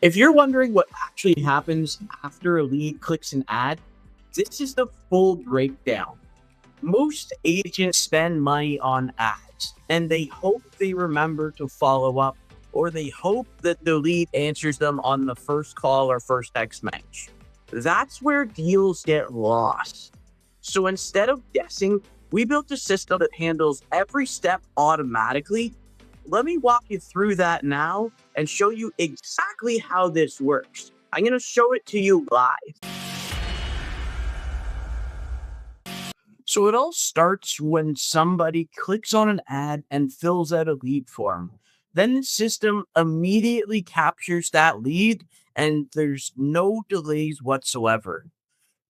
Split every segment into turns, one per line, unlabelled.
If you're wondering what actually happens after a lead clicks an ad, this is the full breakdown. Most agents spend money on ads and they hope they remember to follow up, or they hope that the lead answers them on the first call or first text message. That's where deals get lost. So instead of guessing, we built a system that handles every step automatically. Let me walk you through that now and show you exactly how this works. I'm going to show it to you live. So it all starts when somebody clicks on an ad and fills out a lead form. Then the system immediately captures that lead and there's no delays whatsoever.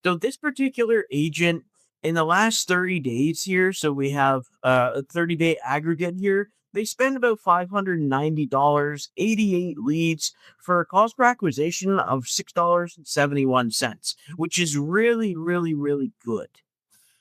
So this particular agent in the last 30 days here, so we have a 30-day aggregate here, they spend about $590, 88 leads for a cost per acquisition of $6.71, which is really, really, really good.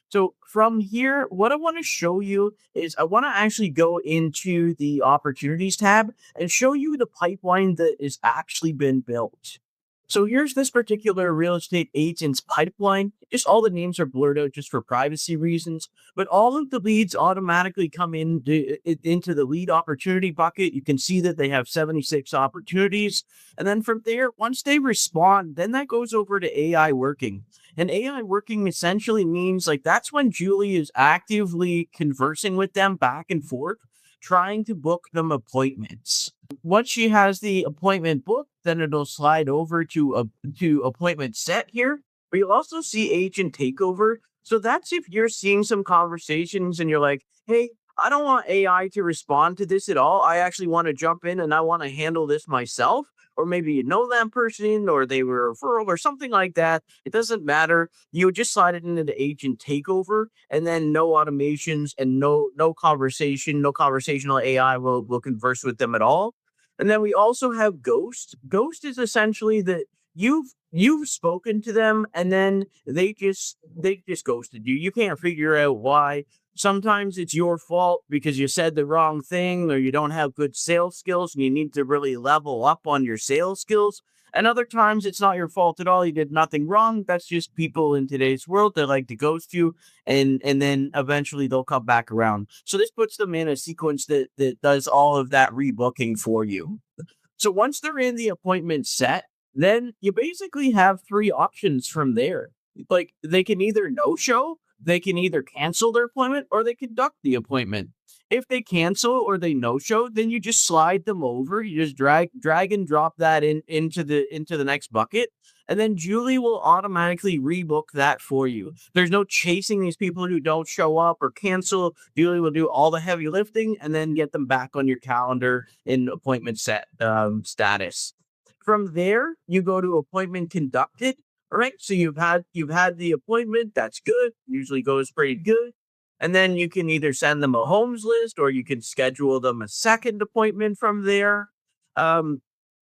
So from here, what I want to show you is I want to actually go into the opportunities tab and show you the pipeline that has actually been built. So here's this particular real estate agent's pipeline. Just all the names are blurred out just for privacy reasons, but all of the leads automatically come into the lead opportunity bucket. You can see that they have 76 opportunities. And then from there, once they respond, then that goes over to AI working. And AI working essentially means like that's when Julie is actively conversing with them back and forth, trying to book them appointments. Once she has the appointment booked, then it'll slide over to appointment set here. But you'll also see agent takeover. So that's if you're seeing some conversations and you're like, hey, I don't want AI to respond to this at all. I actually want to jump in and I want to handle this myself. Or maybe you know that person or they were a referral or something like that. It doesn't matter. You would just slide it into the agent takeover and then no automations and no conversation, no conversational AI will converse with them at all. And then we also have Ghost. Ghost is essentially that you've spoken to them and then they just ghosted you. You can't figure out why. Sometimes it's your fault because you said the wrong thing or you don't have good sales skills and you need to really level up on your sales skills. And other times it's not your fault at all. You did nothing wrong. That's just people in today's world that like to ghost you and then eventually they'll come back around. So this puts them in a sequence that does all of that rebooking for you. So once they're in the appointment set, then you basically have three options from there. Like they can either no show, they can either cancel their appointment, or they conduct the appointment. If they cancel or they no show, then you just slide them over. You just drag and drop that into the next bucket. And then Julie will automatically rebook that for you. There's no chasing these people who don't show up or cancel. Julie will do all the heavy lifting and then get them back on your calendar in appointment set status. From there, you go to appointment conducted. All right, so you've had the appointment. That's good. Usually goes pretty good. And then you can either send them a homes list or you can schedule them a second appointment from there. Um,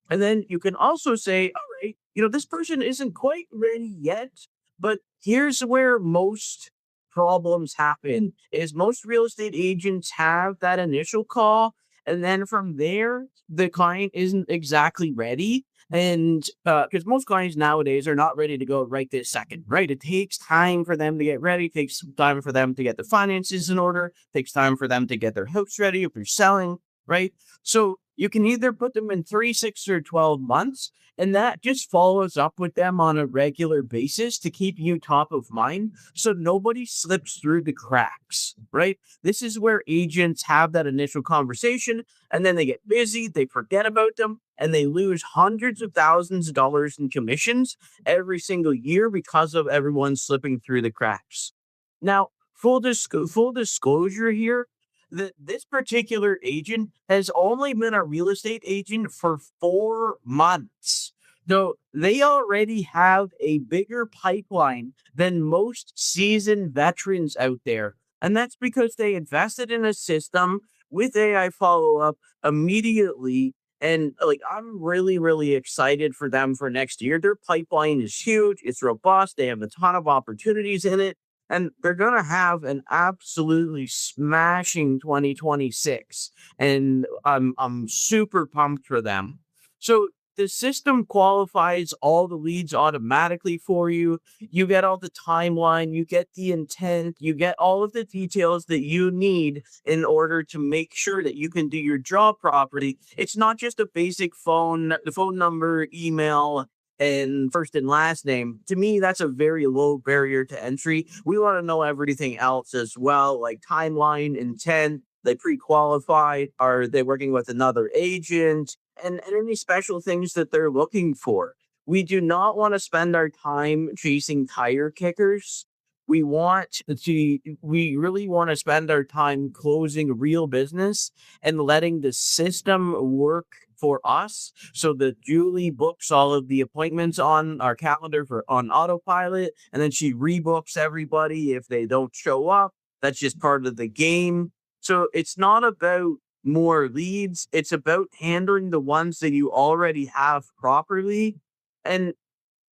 and then you can also say, all right, this person isn't quite ready yet, but here's where most problems happen is most real estate agents have that initial call. And then from there, the client isn't exactly ready. And because most clients nowadays are not ready to go right this second, right? It takes time for them to get ready, takes time for them to get the finances in order, takes time for them to get their house ready if they're selling, right? So you can either put them in 3, 6, or 12 months, and that just follows up with them on a regular basis to keep you top of mind so nobody slips through the cracks, right? This is where agents have that initial conversation and then they get busy, they forget about them, and they lose hundreds of thousands of dollars in commissions every single year because of everyone slipping through the cracks. Now, full disclosure here, that this particular agent has only been a real estate agent for 4 months. So they already have a bigger pipeline than most seasoned veterans out there. And that's because they invested in a system with AI follow up immediately. And like, I'm really, really excited for them for next year. Their pipeline is huge, it's robust, they have a ton of opportunities in it and they're going to have an absolutely smashing 2026 and I'm super pumped for them. So The system qualifies all the leads automatically for you. You get all the timeline, you get the intent, you get all of the details that you need in order to make sure that you can do your job properly. It's not just a basic the phone number, email, and first and last name. To me, that's a very low barrier to entry. We want to know everything else as well, like timeline, intent. They pre-qualified. Are they working with another agent? And any special things that they're looking for. We do not want to spend our time chasing tire kickers. We really want to spend our time closing real business and letting the system work for us so that Julie books all of the appointments on our calendar for on autopilot, and then she rebooks everybody if they don't show up. That's just part of the game. So it's not about more leads. It's about handling the ones that you already have properly. And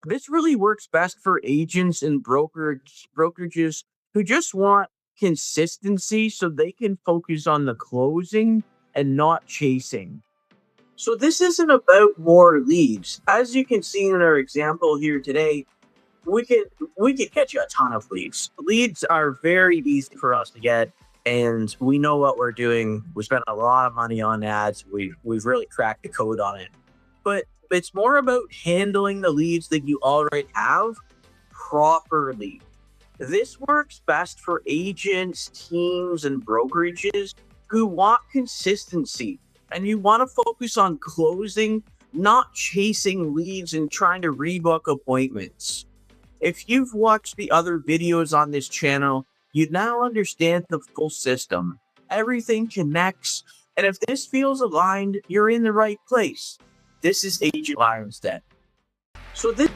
this really works best for agents and brokerages who just want consistency so they can focus on the closing and not chasing. So this isn't about more leads. As you can see in our example here today, we could we could get you a ton of leads. Leads are very easy for us to get, and we know what we're doing. We spent a lot of money on ads. We've really cracked the code on it. But it's more about handling the leads that you already have properly. This works best for agents, teams, and brokerages who want consistency, and you want to focus on closing, not chasing leads and trying to rebook appointments. If you've watched the other videos on this channel, you now understand the full system. Everything connects, and if this feels aligned, you're in the right place. This is Agent Lionstead. So this